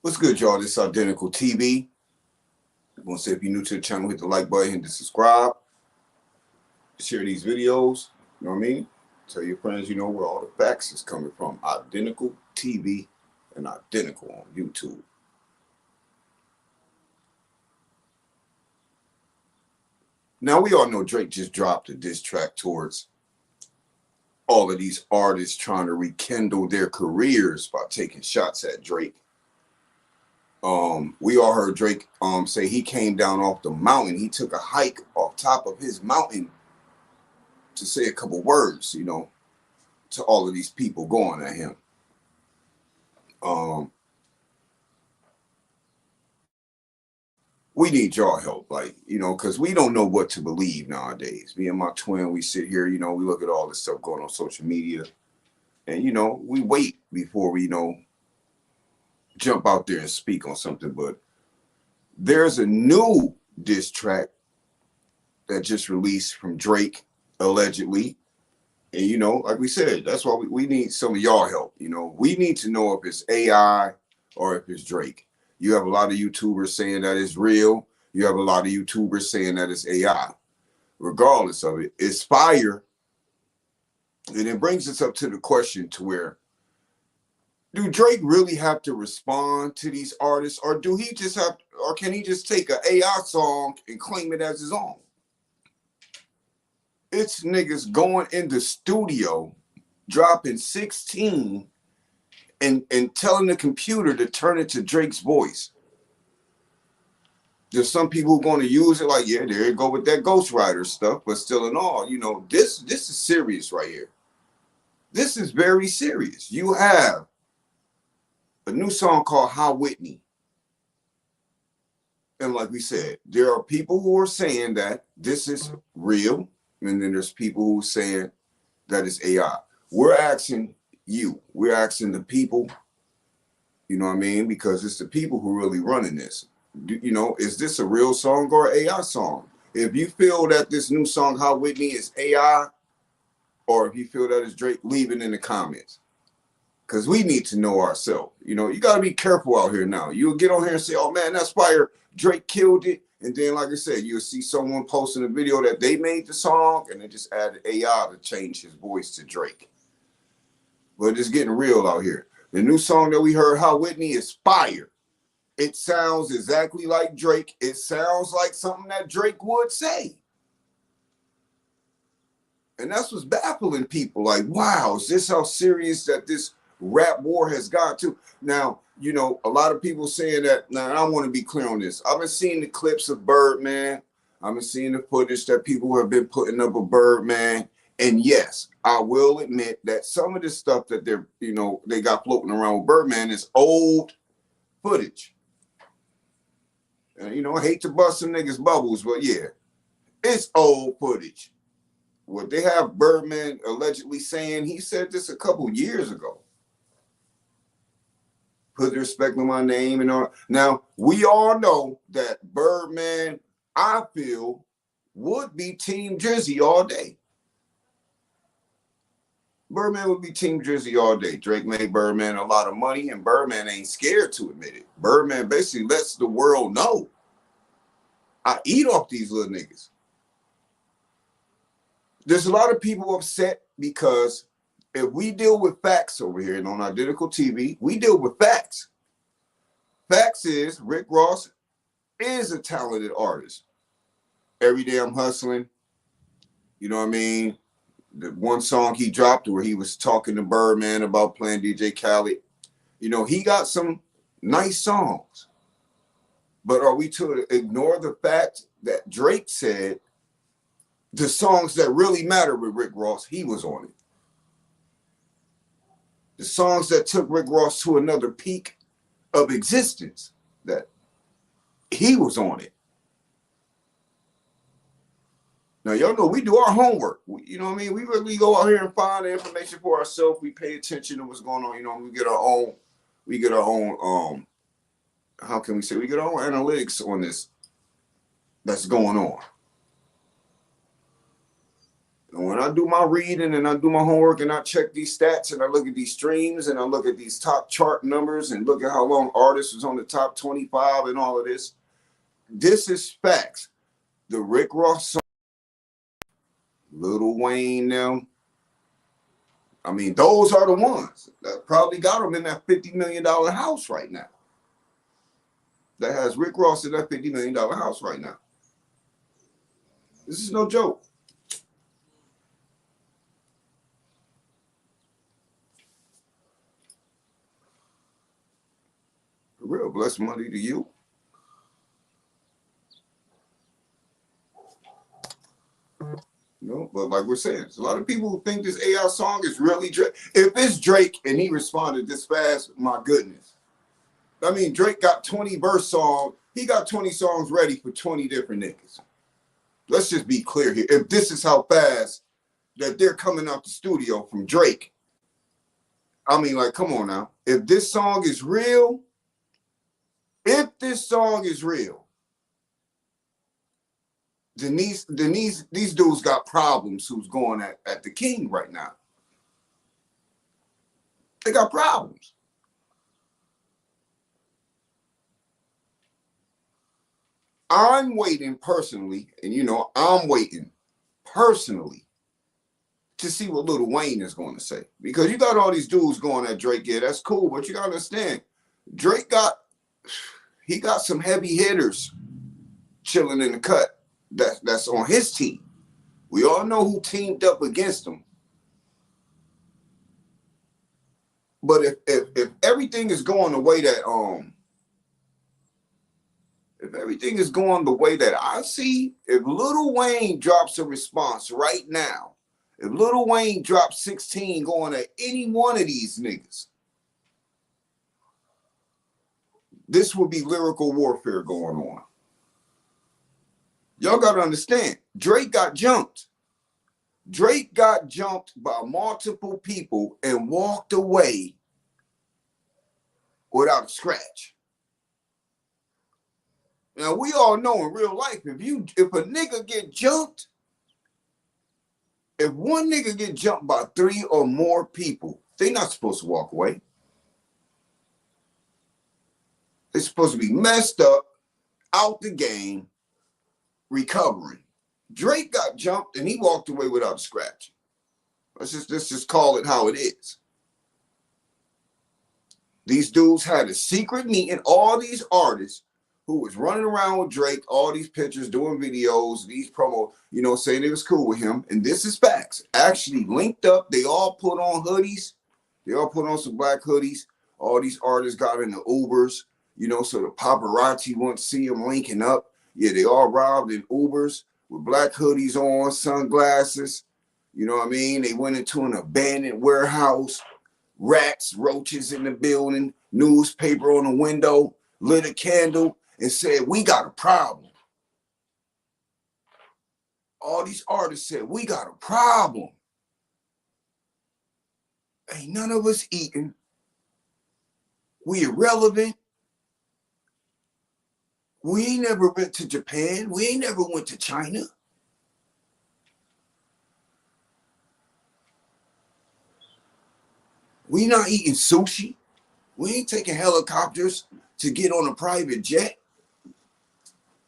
What's good, y'all? This is Identical TV. I want to say if you're new to the channel, hit the like button, hit the subscribe, share these videos. You know what I mean? Tell your friends you know where all the facts is coming from. Identical TV and Identical on YouTube. Now, we all know Drake just dropped a diss track towards all of these artists trying to rekindle their careers by taking shots at Drake. We all heard Drake say he came down off the mountain. He took a hike off top of his mountain to say a couple words, you know, to all of these people going at him. We need y'all help, like, you know, because we don't know what to believe nowadays. Me and my twin, we sit here, you know, we look at all this stuff going on social media, and, you know, we wait before we, you know, jump out there and speak on something. But there's a new diss track that just released from Drake, allegedly. And, you know, like we said, that's why we need some of y'all help. You know, we need to know if it's AI or if it's Drake. You have a lot of YouTubers saying that it's real. You have a lot of YouTubers saying that it's AI. Regardless of it, it's fire. And it brings us up to the question to where, do Drake really have to respond to these artists, or do he just have, or can he just take an AI song and claim it as his own? It's niggas going in the studio, dropping 16 and telling the computer to turn it to Drake's voice. There's some people who are going to use it like, yeah, there you go with that ghostwriter stuff, but still in all, you know, this is serious right here. This is very serious. You have a new song called Hi Whitney. And like we said, there are people who are saying that this is real, and then there's people who are saying that it's AI. We're asking you, we're asking the people, you know what I mean? Because it's the people who really running this. You know, is this a real song or an AI song? If you feel that this new song, Hi Whitney, is AI, or if you feel that it's Drake, leave it in the comments. Because we need to know ourselves. You know, you got to be careful out here now. You'll get on here and say, oh, man, that's fire. Drake killed it. And then, like I said, you'll see someone posting a video that they made the song and they just added AI to change his voice to Drake. But it's getting real out here. The new song that we heard, Hi Whitney, is fire. It sounds exactly like Drake. It sounds like something that Drake would say. And that's what's baffling people. Like, wow, is this how serious that this rap war has got to? Now, you know, a lot of people saying that, now I want to be clear on this. I've been seeing the clips of Birdman. I've been seeing the footage that people have been putting up of Birdman. And yes, I will admit that some of the stuff that they're, you know, they got floating around with Birdman is old footage. And, you know, I hate to bust some niggas' bubbles, but yeah, it's old footage. What they have Birdman allegedly saying, he said this a couple years ago. Put respect on my name and all. Now, we all know that Birdman, I feel, would be Team Drizzy all day. Birdman would be Team Drizzy all day. Drake made Birdman a lot of money, and Birdman ain't scared to admit it. Birdman basically lets the world know, I eat off these little niggas. There's a lot of people upset because if we deal with facts over here and on Identical TV, we deal with facts. Facts is Rick Ross is a talented artist. Every day I'm hustling. You know what I mean? The one song he dropped where he was talking to Birdman about playing DJ Khaled. You know, he got some nice songs. But are we to ignore the fact that Drake said the songs that really matter with Rick Ross, he was on it. The songs that took Rick Ross to another peak of existence, that he was on it. Now, y'all know we do our homework. You know what I mean? We really go out here and find the information for ourselves. We pay attention to what's going on. You know, we get our own, how can we say, we get our own analytics on this that's going on. And when I do my reading and I do my homework and I check these stats and I look at these streams and I look at these top chart numbers and look at how long artists was on the top 25 and all of this, this is facts. The Rick Ross song, Lil Wayne, them, I mean, those are the ones that probably got them in that $50 million house right now. That has Rick Ross in that $50 million house right now. This is no joke. For real, bless money to you. You know, but like we're saying, there's a lot of people who think this AI song is really Drake. If it's Drake and he responded this fast, my goodness. I mean, Drake got 20 verse songs. He got 20 songs ready for 20 different niggas. Let's just be clear here. If this is how fast that they're coming out the studio from Drake, I mean, like, come on now. If this song is real, then these dudes got problems who's going at the king right now. They got problems. I'm waiting personally, and you know, I'm waiting personally to see what Lil Wayne is going to say. Because you got all these dudes going at Drake, yeah, that's cool, but you got to understand, Drake got some heavy hitters chilling in the cut that's on his team. We all know who teamed up against him. But if everything is going the way that if everything is going the way that I see, if Lil Wayne drops a response right now, if Lil Wayne drops 16 going at any one of these niggas, this will be lyrical warfare going on. Y'all got to understand, Drake got jumped. Drake got jumped by multiple people and walked away without a scratch. Now, we all know in real life, if a nigga get jumped, if one nigga get jumped by 3 or more people, they not supposed to walk away. They're supposed to be messed up, out the game, recovering. Drake got jumped and he walked away without a scratch. Let's just call it how it is. These dudes had a secret meeting, all these artists who was running around with Drake, all these pictures, doing videos, these promo, you know, saying it was cool with him. And this is facts. Actually linked up. They all put on hoodies. They all put on some black hoodies. All these artists got in the Ubers, you know, so the paparazzi wouldn't see them linking up. Yeah, they all robbed in Ubers with black hoodies on, sunglasses. You know what I mean? They went into an abandoned warehouse, rats, roaches in the building, newspaper on the window, lit a candle, and said, we got a problem. All these artists said, we got a problem. Ain't none of us eating. We irrelevant. We ain't never went to Japan. We ain't never went to China. We not eating sushi. We ain't taking helicopters to get on a private jet.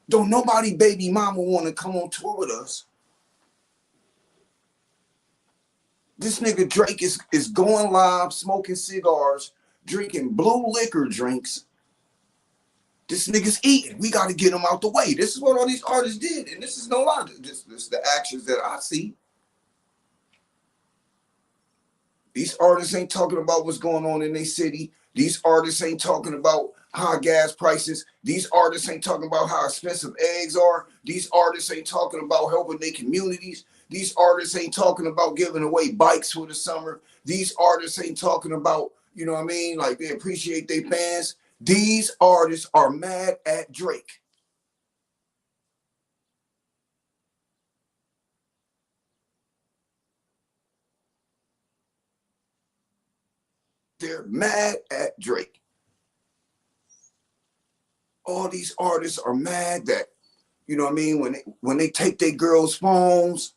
Don't nobody baby mama want to come on tour with us. This nigga Drake is going live, smoking cigars, drinking blue liquor drinks. This nigga's eating. We got to get him out the way. This is what all these artists did. And this is no lie. This is the actions that I see. These artists ain't talking about what's going on in their city. These artists ain't talking about high gas prices. These artists ain't talking about how expensive eggs are. These artists ain't talking about helping their communities. These artists ain't talking about giving away bikes for the summer. These artists ain't talking about, you know what I mean, like they appreciate their fans. These artists are mad at Drake. They're mad at Drake. All these artists are mad that, you know what I mean, when they take their girls' phones,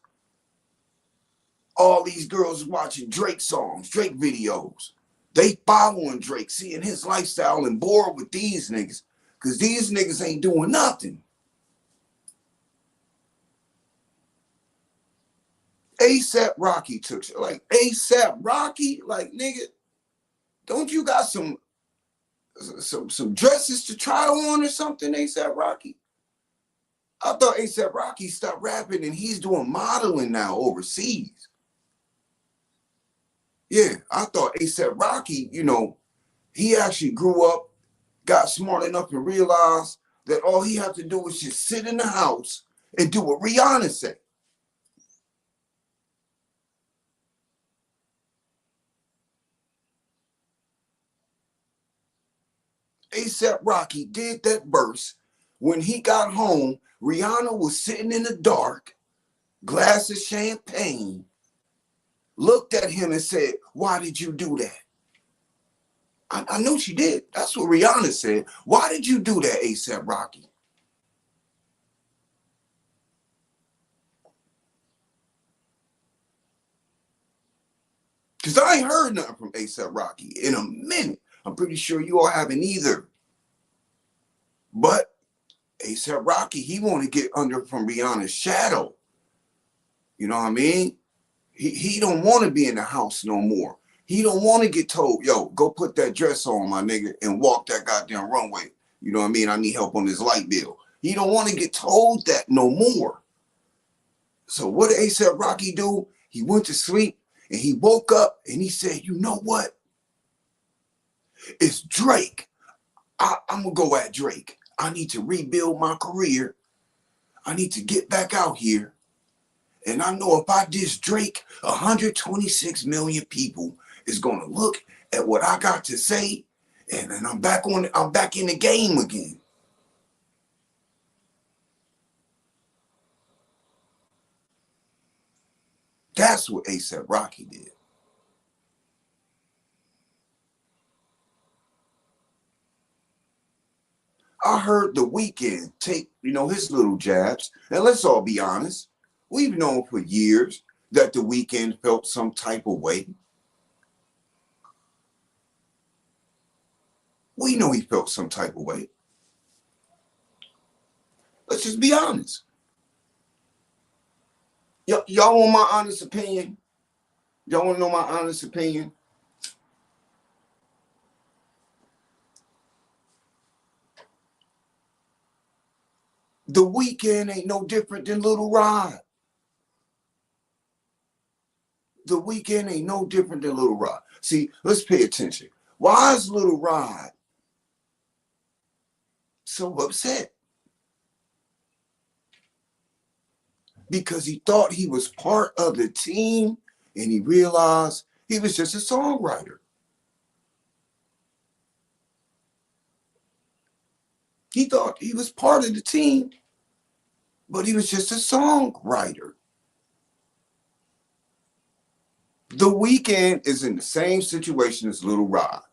All these girls watching Drake songs, Drake videos. They following Drake, seeing his lifestyle and bored with these niggas. Because these niggas ain't doing nothing. ASAP Rocky took shit. Like, ASAP Rocky? Like, nigga, don't you got some dresses to try on or something, ASAP Rocky? I thought ASAP Rocky stopped rapping and he's doing modeling now overseas. Yeah, I thought ASAP Rocky, you know, he actually grew up, got smart enough to realize that all he had to do was just sit in the house and do what Rihanna said. ASAP Rocky did that verse. When he got home, Rihanna was sitting in the dark, glass of champagne, looked at him and said, "Why did you do that?" I know she did. That's what Rihanna said. Why did you do that, ASAP Rocky? Because I ain't heard nothing from ASAP Rocky in a minute. I'm pretty sure you all haven't either. But ASAP Rocky, he want to get under from Rihanna's shadow. You know what I mean? He don't want to be in the house no more. He don't want to get told, yo, go put that dress on, my nigga, and walk that goddamn runway. You know what I mean? I need help on this light bill. He don't want to get told that no more. So what did ASAP Rocky do? He went to sleep and he woke up and he said, you know what? It's Drake. I'm going to go at Drake. I need to rebuild my career. I need to get back out here. And I know if I diss Drake, 126 million people is gonna look at what I got to say, and I'm back in the game again. That's what ASAP Rocky did. I heard The Weeknd take, his little jabs. And let's all be honest, we've known for years that The Weeknd felt some type of way. We know he felt some type of way. Let's just be honest. Y'all want my honest opinion? Y'all want to know my honest opinion? The Weeknd ain't no different than Little Rod. The Weeknd ain't no different than Little Rod. See, let's pay attention. Why is Little Rod so upset? Because he thought he was part of the team and he realized he was just a songwriter. He thought he was part of the team, but he was just a songwriter. The Weeknd is in the same situation as Little Rod.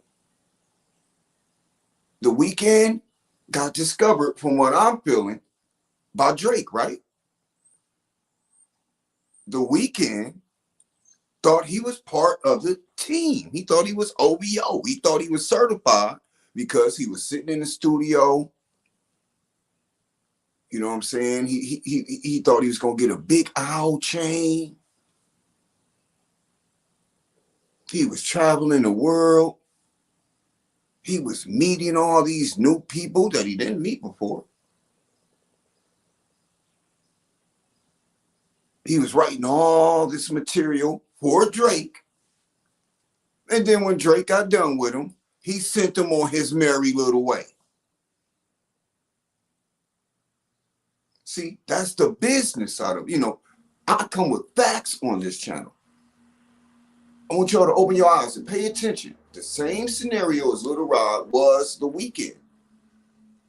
The Weeknd got discovered, from what I'm feeling, by Drake, right? The Weeknd thought he was part of the team. He thought he was OVO. He thought he was certified because he was sitting in the studio. You know what I'm saying? He thought he was gonna get a big owl chain. He was traveling the world. He was meeting all these new people that he didn't meet before. He was writing all this material for Drake. And then when Drake got done with him, he sent him on his merry little way. See, that's the business side of, I come with facts on this channel. I want y'all to open your eyes and pay attention. The same scenario as Little Rod was The Weeknd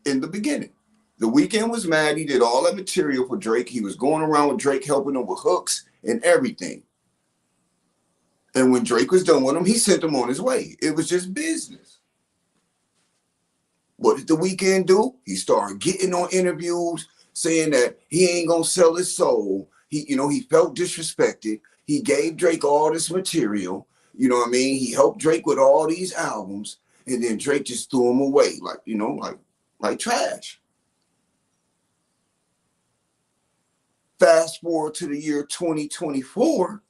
in the beginning. The Weeknd was mad. He did all that material for Drake. He was going around with Drake, helping him with hooks and everything. And when Drake was done with him, he sent him on his way. It was just business. What did The Weeknd do? He started getting on interviews saying that he ain't gonna sell his soul. He felt disrespected. He gave Drake all this material. You know what I mean? He helped Drake with all these albums, and then Drake just threw them away, like, you know, like trash. Fast forward to the year 2024,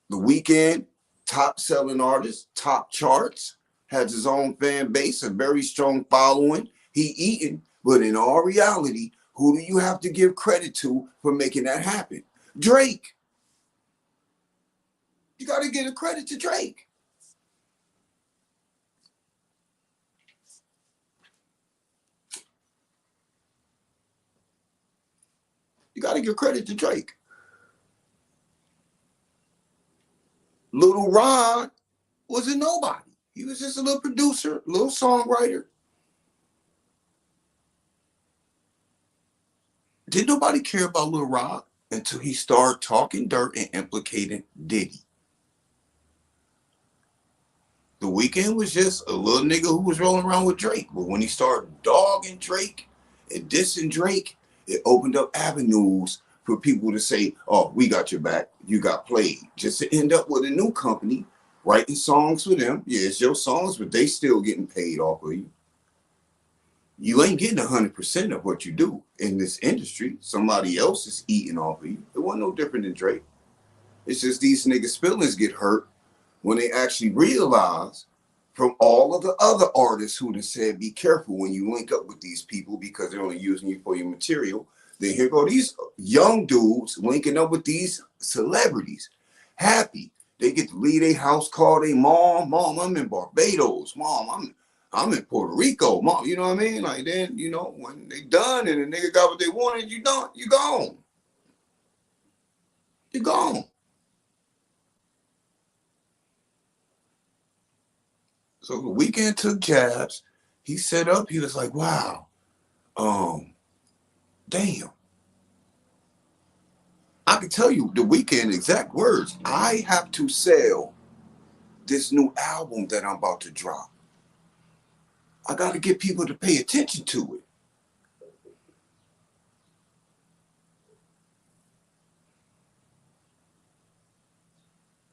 The Weeknd, top selling artist, top charts, has his own fan base, a very strong following. He eating, but in all reality, who do you have to give credit to for making that happen? Drake. You got to give a credit to Drake. You got to give credit to Drake. Little Rod was a nobody. He was just a little producer, little songwriter. Did nobody care about Lil Rod until he started talking dirt and implicating Diddy? The Weeknd was just a little nigga who was rolling around with Drake. But when he started dogging Drake and dissing Drake, it opened up avenues for people to say, oh, we got your back. You got played. Just to end up with a new company writing songs for them. Yeah, it's your songs, but they still getting paid off of you. You ain't getting 100% of what you do in this industry. Somebody else is eating off of you. It wasn't no different than Drake. It's just these niggas' feelings get hurt when they actually realize from all of the other artists who have said, be careful when you link up with these people because they're only using you for your material. Then here go these young dudes linking up with these celebrities. Happy. They get to leave their house, call their mom. Mom, I'm in Barbados. Mom, I'm in Puerto Rico. Mom, you know what I mean? Like then, you know, when they done and the nigga got what they wanted, you done. You gone. You gone. So The Weeknd took jabs. He set up. He was like, wow, damn. I can tell you The Weeknd exact words. I have to sell this new album that I'm about to drop. I got to get people to pay attention to it.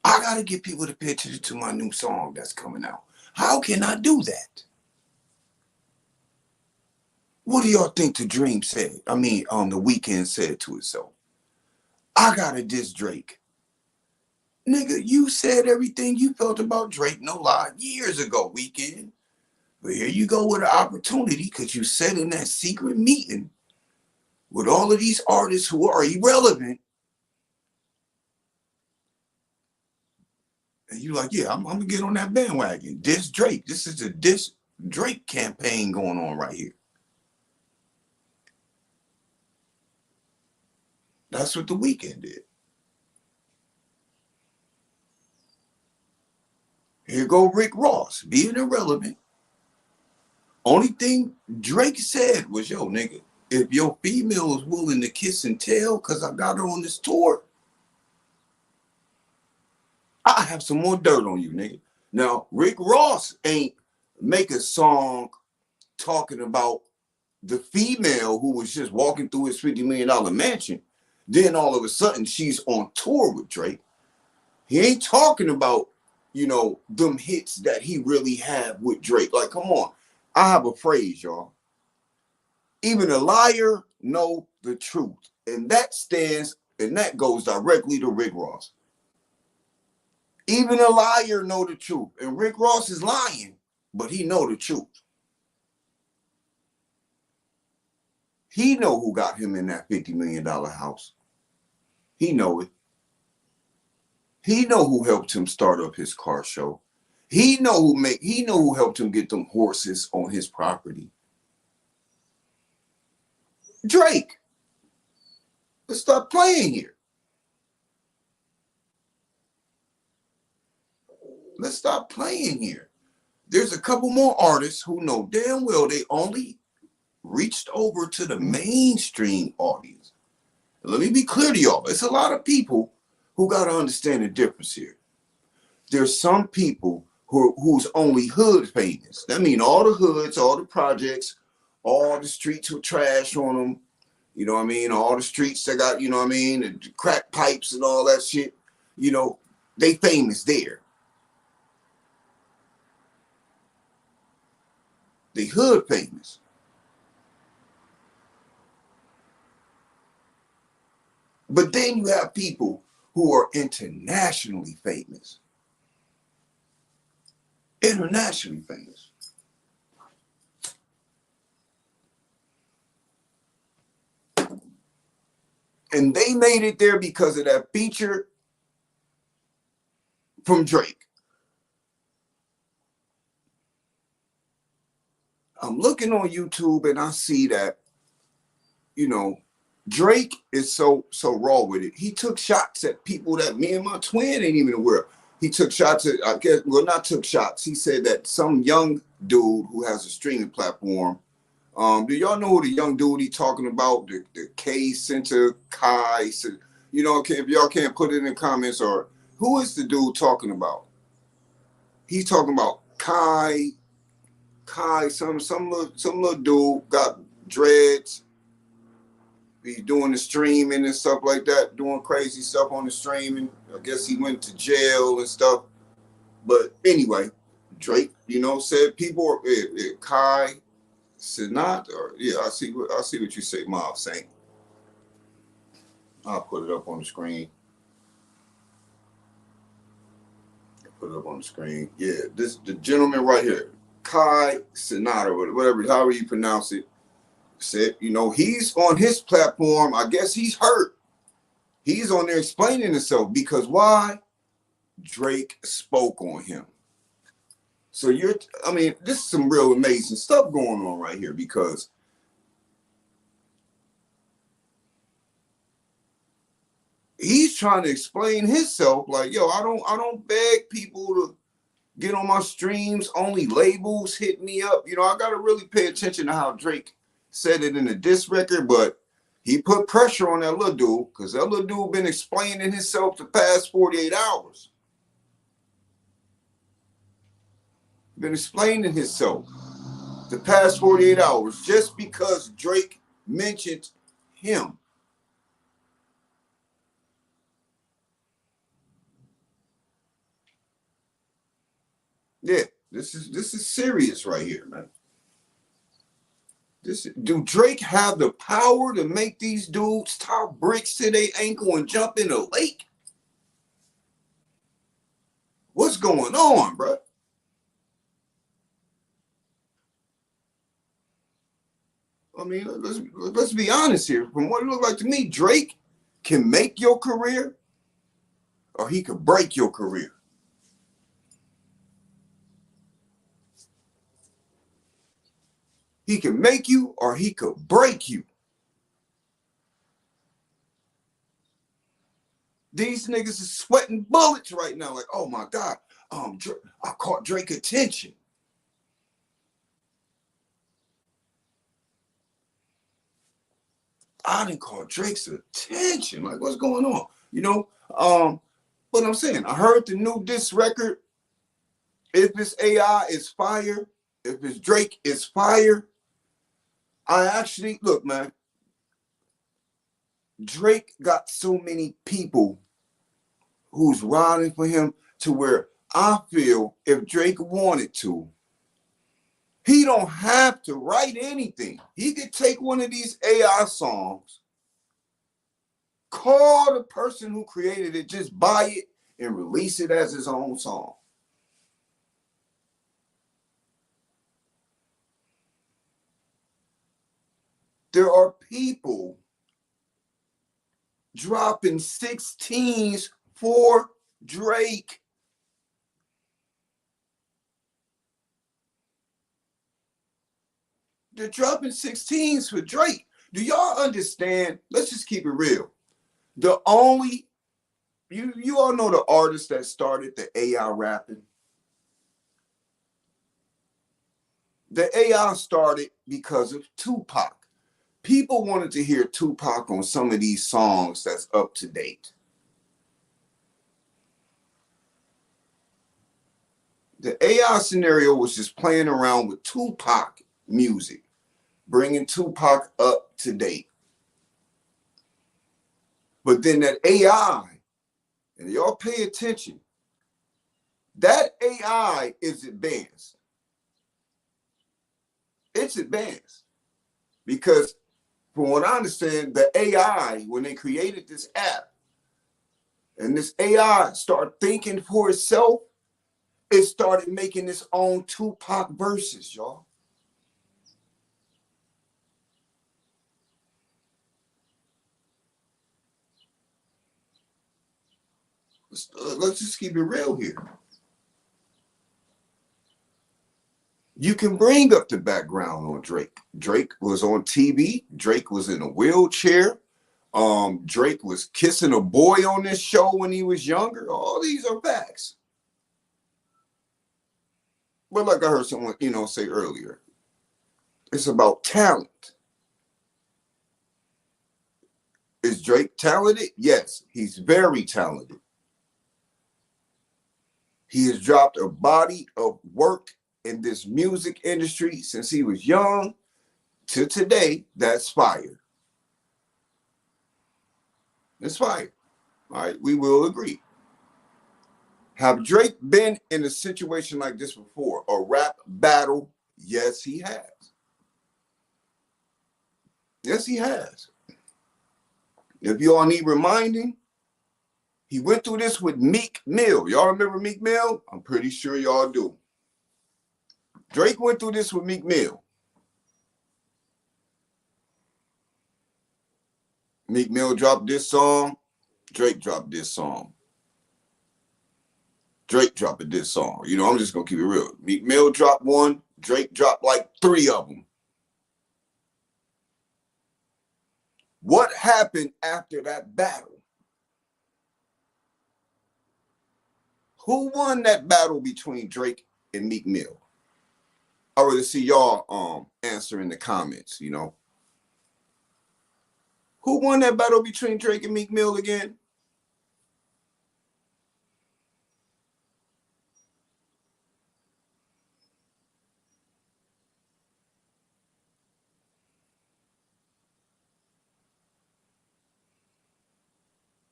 I got to get people to pay attention to my new song that's coming out. How can I do that? What do y'all think The Dream said? The Weeknd said to itself. I got to diss Drake. Nigga, you said everything you felt about Drake, no lie, years ago, Weeknd. But here you go with an opportunity because you said in that secret meeting with all of these artists who are irrelevant. And you're like, yeah, I'm going to get on that bandwagon. Diss Drake. This is a diss Drake campaign going on right here. That's what The Weeknd did. Here go Rick Ross, being irrelevant. Only thing Drake said was, yo, nigga, if your female is willing to kiss and tell because I got her on this tour, I have some more dirt on you, nigga. Now, Rick Ross ain't make a song talking about the female who was just walking through his $50 million mansion. Then all of a sudden, she's on tour with Drake. He ain't talking about, you know, them hits that he really had with Drake. Like, come on. I have a phrase, y'all. Even a liar know the truth. And that goes directly to Rick Ross. Even a liar know the truth. And Rick Ross is lying, but he know the truth. He know who got him in that $50 million house. He know it. He know who helped him start up his car show. He know who helped him get them horses on his property. Drake. Let's stop playing here. Let's stop playing here. There's a couple more artists who know damn well they only reached over to the mainstream audience. Let me be clear to y'all. It's a lot of people who got to understand the difference here. There's some people who's only hood famous. That means all the hoods, all the projects, all the streets with trash on them. You know what I mean? All the streets that got, you know what I mean, the crack pipes and all that shit, you know, they famous there. They hood famous. But then you have people who are internationally famous. Internationally famous. And they made it there because of that feature from Drake. I'm looking on YouTube and I see that, you know, Drake is so raw with it. He took shots at people that me and my twin ain't even aware of. He took shots at, I guess, well, not took shots. He said that some young dude who has a streaming platform. Do y'all know who the young dude he talking about? The K Center Kai. You know, if y'all can't put it in the comments, or who is the dude talking about? He's talking about Kai, some little dude got dreads. He's doing the streaming and stuff like that, doing crazy stuff on the streaming. I guess he went to jail and stuff. But anyway, Drake, you know, said people, Kai Sinat, or yeah, I see what you say, Mob saying. I'll put it up on the screen. Put it up on the screen. Yeah, the gentleman right here, Kai Sinat, or whatever, however you pronounce it, said, you know, he's on his platform. I guess he's hurt. He's on there explaining himself because why? Drake spoke on him. So I mean, this is some real amazing stuff going on right here because he's trying to explain himself like, yo, I don't beg people to get on my streams. Only labels hit me up. You know, I got to really pay attention to how Drake said it in the diss record, but he put pressure on that little dude because that little dude been explaining himself the past 48 hours. Been explaining himself the past 48 hours just because Drake mentioned him. Yeah, this is serious right here, man. Do Drake have the power to make these dudes tie bricks to their ankle and jump in a lake? What's going on, bro? I mean, let's be honest here. From what it looks like to me, Drake can make your career, or he could break your career. He can make you, or he could break you. These niggas is sweating bullets right now. Like, oh my God, I caught Drake attention. I didn't call Drake's attention. Like, what's going on? You know, but I'm saying, I heard the new diss record. If it's AI, it's fire. If it's Drake, it's fire. I actually, look, man, Drake got so many people who's riding for him to where I feel if Drake wanted to, he don't have to write anything. He could take one of these AI songs, call the person who created it, just buy it and release it as his own song. There are people dropping 16s for Drake. They're dropping 16s for Drake. Do y'all understand? Let's just keep it real. The only you all know the artist that started the AI rapping. The AI started because of Tupac. People wanted to hear Tupac on some of these songs that's up to date. The AI scenario was just playing around with Tupac music, bringing Tupac up to date. But then that AI, and y'all pay attention, that AI is advanced. It's advanced because from what I understand, the AI, when they created this app and this AI started thinking for itself, it started making its own Tupac verses, y'all. Let's just keep it real here. You can bring up the background on Drake. Drake was on TV. Drake was in a wheelchair. Drake was kissing a boy on this show when he was younger. All these are facts. But like I heard someone, say earlier, it's about talent. Is Drake talented? Yes, he's very talented. He has dropped a body of work in this music industry since he was young to today. That's fire. It's fire. All right, we will agree. Have Drake been in a situation like this before? A rap battle? Yes, he has. Yes, he has. If you all need reminding, he went through this with Meek Mill. Y'all remember Meek Mill? I'm pretty sure y'all do. Drake went through this with Meek Mill. Meek Mill dropped this song. Drake dropped this song. Drake dropped this song. I'm just going to keep it real. Meek Mill dropped one. Drake dropped like 3 of them. What happened after that battle? Who won that battle between Drake and Meek Mill? I would rather see y'all answer in the comments, Who won that battle between Drake and Meek Mill again?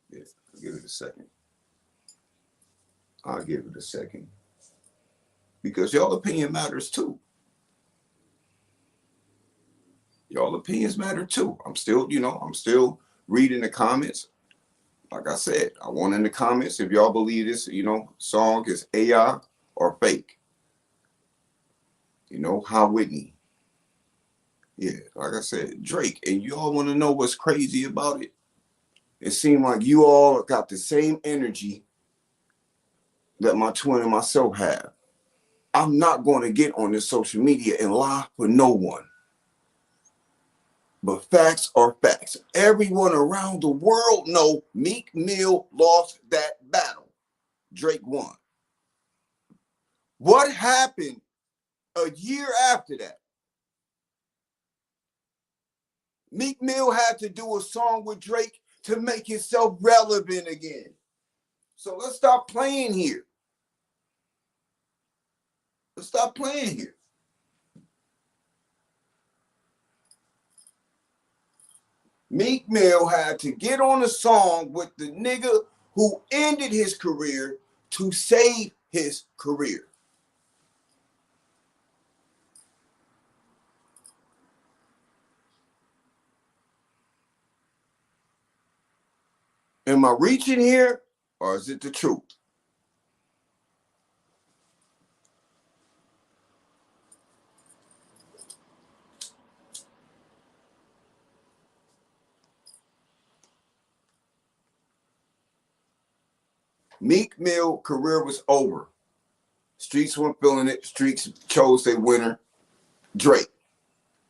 Yeah, I'll give it a second. I'll give it a second. Because y'all opinion matters too. Y'all opinions matter too. I'm still reading the comments. Like I said, I want in the comments if y'all believe this, song is AI or fake. Hi Whitney. Yeah, like I said, Drake. And you all want to know what's crazy about it? It seemed like you all got the same energy that my twin and myself have. I'm not going to get on this social media and lie for no one. But facts are facts. Everyone around the world know Meek Mill lost that battle. Drake won. What happened a year after that? Meek Mill had to do a song with Drake to make himself relevant again. So let's stop playing here. Let's stop playing here. Meek Mill had to get on a song with the nigga who ended his career to save his career. Am I reaching here or is it the truth? Meek Mill career was over. Streets weren't feeling it. Streets chose their winner, Drake.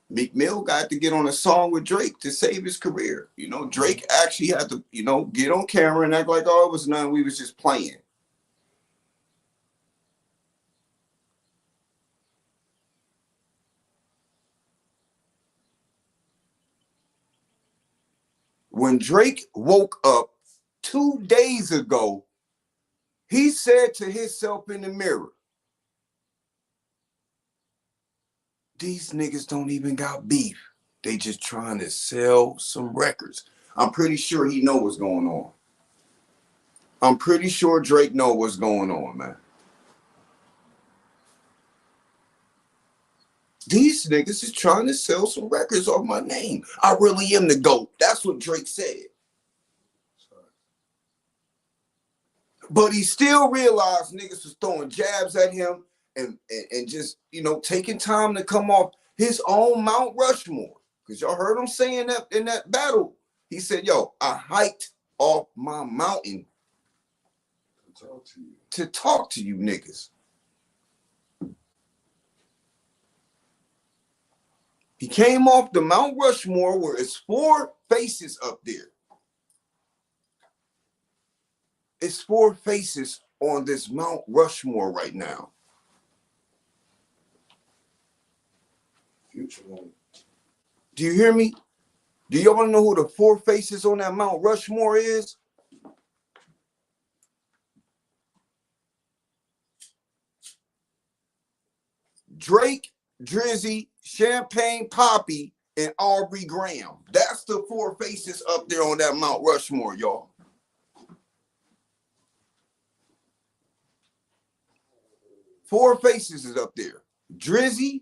Meek Mill got to get on a song with Drake to save his career. Drake actually had to, get on camera and act like, oh, it was nothing. We was just playing. When Drake woke up 2 days ago, he said to himself in the mirror, these niggas don't even got beef. They just trying to sell some records. I'm pretty sure he know what's going on. I'm pretty sure Drake know what's going on, man. These niggas is trying to sell some records off my name. I really am the GOAT. That's what Drake said. But he still realized niggas was throwing jabs at him and just, taking time to come off his own Mount Rushmore. Because y'all heard him saying that in that battle. He said, yo, I hiked off my mountain to talk to you niggas. He came off the Mount Rushmore where it's 4 faces up there. It's 4 faces on this Mount Rushmore right now. Future one. Do you hear me? Do y'all want to know who the 4 faces on that Mount Rushmore is? Drake, Drizzy, Champagne Poppy, and Aubrey Graham. That's the 4 faces up there on that Mount Rushmore, y'all. Four faces is up there. Drizzy,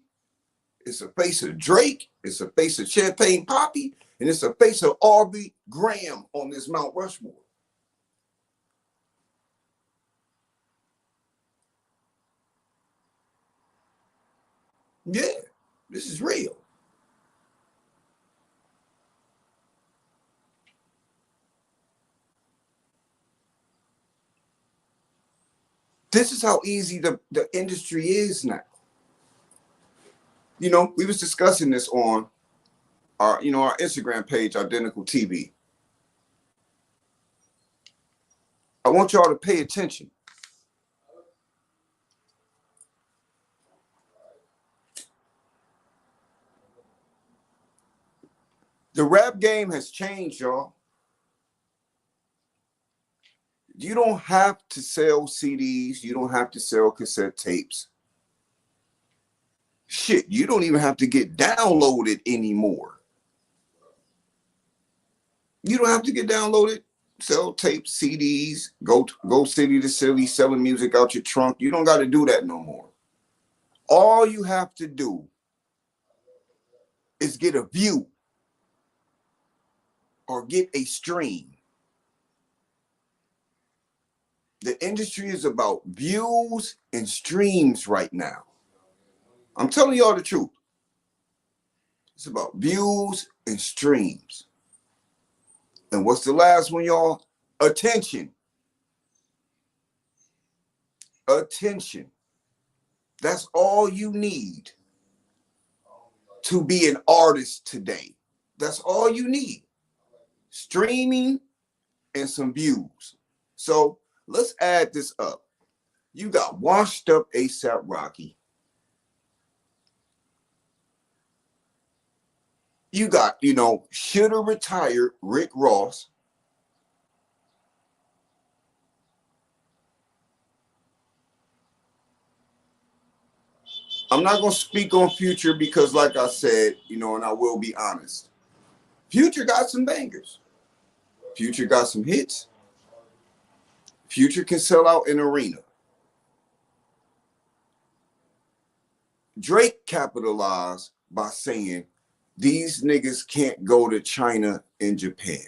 it's a face of Drake, it's a face of Champagne Poppy, and it's a face of Aubrey Graham on this Mount Rushmore. Yeah, this is real. This is how easy the industry is now. We was discussing this on our Instagram page, Identical TV. I want y'all to pay attention. The rap game has changed, y'all. You don't have to sell CDs. You don't have to sell cassette tapes. Shit, you don't even have to get downloaded anymore. You don't have to get downloaded. Sell tapes, CDs, go city to city, selling music out your trunk. You don't got to do that no more. All you have to do is get a view or get a stream. The industry is about views and streams right now. I'm telling y'all the truth. It's about views and streams. And what's the last one, y'all? Attention. Attention. That's all you need to be an artist today. That's all you need. Streaming and some views. So let's add this up. You got Washed Up ASAP Rocky. You got, shoulda retired Rick Ross. I'm not going to speak on Future because, like I said, and I will be honest. Future got some bangers. Future got some hits. Future can sell out an arena. Drake capitalized by saying, these niggas can't go to China and Japan.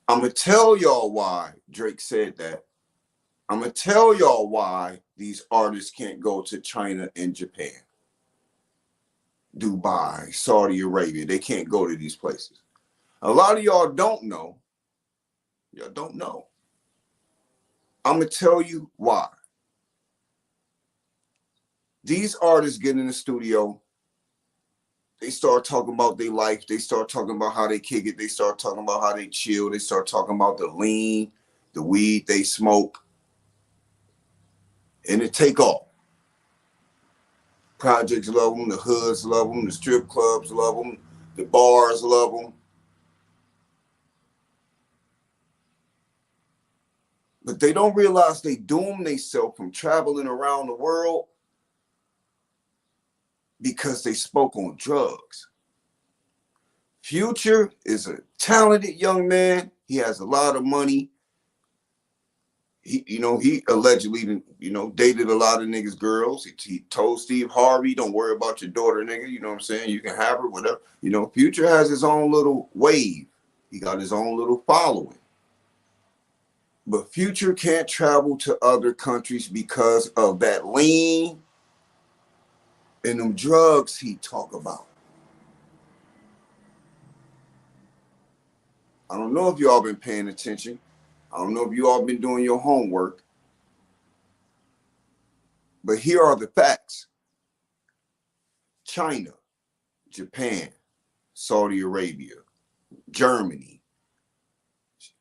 I'm going to tell y'all why Drake said that. I'm going to tell y'all why these artists can't go to China and Japan. Dubai, Saudi Arabia. They can't go to these places. A lot of y'all don't know. Y'all don't know. I'm going to tell you why. These artists get in the studio. They start talking about their life. They start talking about how they kick it. They start talking about how they chill. They start talking about the lean, the weed they smoke. And it take off. Projects love them. The hoods love them. The strip clubs love them. The bars love them. But they don't realize they doom themselves from traveling around the world because they spoke on drugs. Future is a Talented young man. He has a lot of money. He allegedly, dated a lot of niggas' girls. He told Steve Harvey, "Don't worry about your daughter, nigga. You know what I'm saying? You can have her, whatever." Future has his own little wave. He got his own little following. But Future can't travel to other countries because of that lean and them drugs he talk about. I don't know if y'all been paying attention. I don't know if you all been doing your homework. But here are the facts. China, Japan, Saudi Arabia, Germany,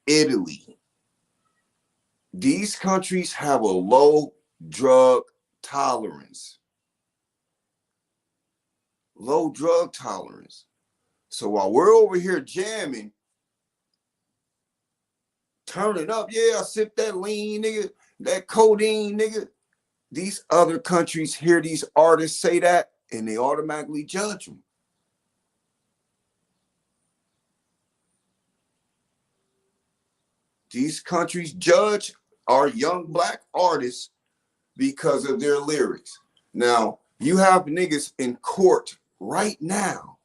Italy. These countries have a low drug tolerance. Low drug tolerance. So while we're over here jamming, turning up, yeah, I sip that lean, nigga, that codeine, nigga. These other countries hear these artists say that and they automatically judge them. These countries judge our young black artists because of their lyrics. Now, you have niggas in court right now.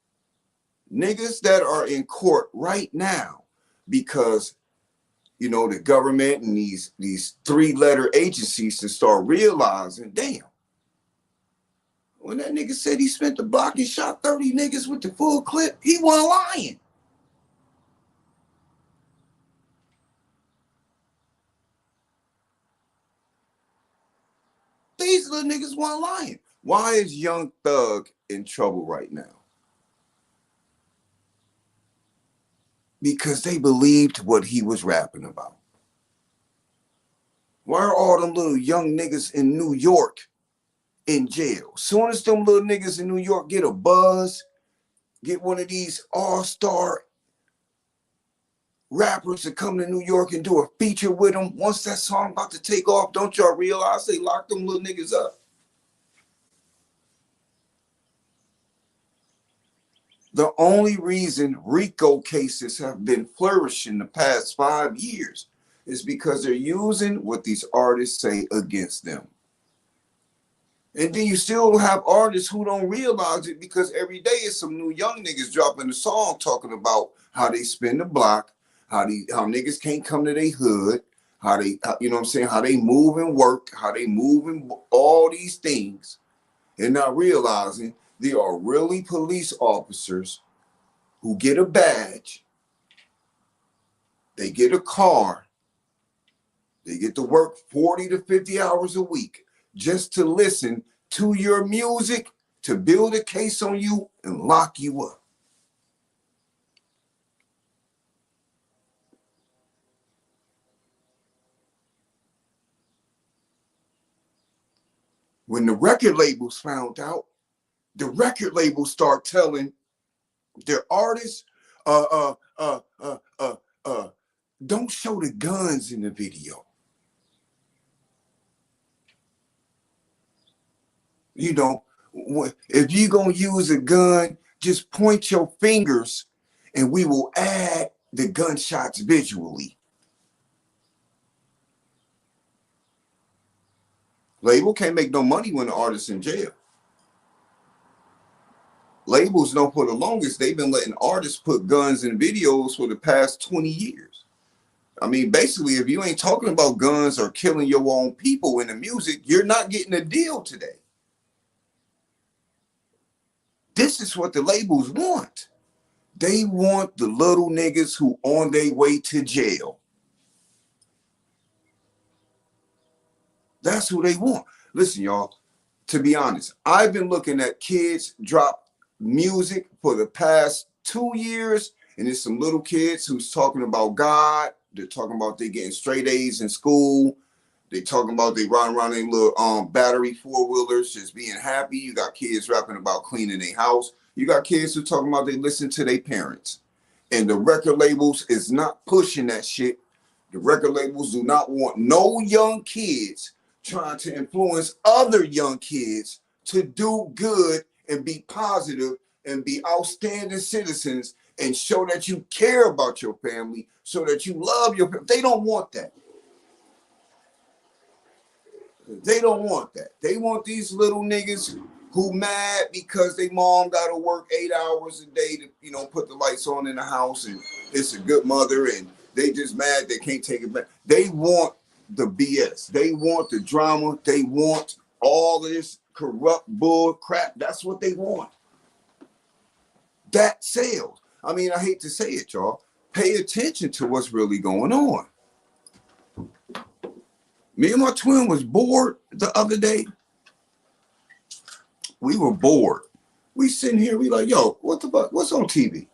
Niggas that are in court right now because, the government and these three-letter agencies to start realizing, damn, when that nigga said he spent the block and shot 30 niggas with the full clip, he wasn't lying. These little niggas weren't lying. Why is Young Thug in trouble right now? Because they believed what he was rapping about. Why are all them little young niggas in New York in jail? Soon as them little niggas in New York get a buzz, get one of these all-star rappers to come to New York and do a feature with them, once that song about to take off, don't y'all realize they locked them little niggas up? The only reason RICO cases have been flourishing the past 5 years is because they're using what these artists say against them. And then you still have artists who don't realize it because every day is some new young niggas dropping a song talking about how they spin the block, how niggas can't come to their hood, how they move and work, how they move and all these things, and not realizing they are really police officers who get a badge, they get a car, they get to work 40 to 50 hours a week just to listen to your music, to build a case on you and lock you up. When the record labels found out, the record labels start telling their artists, don't show the guns in the video. If you're going to use a gun, just point your fingers and we will add the gunshots visually. Label can't make no money when the artist's in jail. Labels know for the longest, they've been letting artists put guns in videos for the past 20 years. I mean, basically, if you ain't talking about guns or killing your own people in the music, you're not getting a deal today. This is what the labels want. They want the little niggas who on their way to jail. That's who they want. Listen, y'all, to be honest, I've been looking at kids drop music for the past 2 years, and it's some little kids who's talking about God. They're talking about they getting straight A's in school. They talking about they riding around in little battery four-wheelers, just being happy. You got kids rapping about cleaning their house. You got kids who talking about they listen to their parents. And the record labels is not pushing that shit. The record labels do not want no young kids trying to influence other young kids to do good and be positive and be outstanding citizens and show that you care about your family, so that you love your family. They don't want that. They don't want that. They want these little niggas who mad because they mom got to work 8 hours a day to, you know, put the lights on in the house, and it's a good mother, and they just mad they can't take it back. They want the BS. They want the drama. They want all this corrupt bull crap. That's what they want. That sells. I mean, I hate to say it, y'all. Pay attention to what's really going on. Me and my twin was bored the other day. We were bored. We sitting here, we like, yo, what the fuck? What's on TV?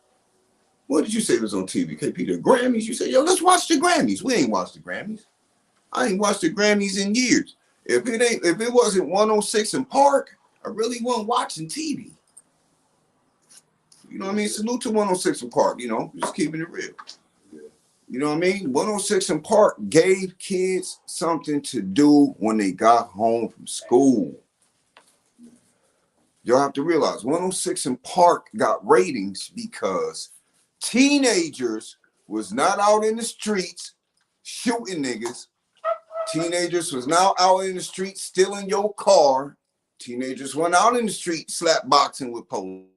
What did you say was on TV? KP, the Grammys? You say, yo, let's watch the Grammys. We ain't watched the Grammys. I ain't watched the Grammys in years. If it wasn't 106 in Park, I really wasn't watching TV. You know what I mean? Salute to 106 in Park, you know, just keeping it real. You know what I mean? 106 in Park gave kids something to do when they got home from school. Y'all have to realize 106 in Park got ratings because teenagers was not out in the streets shooting niggas. Teenagers was now out in the street stealing your car. Teenagers went out in the street slap boxing with police.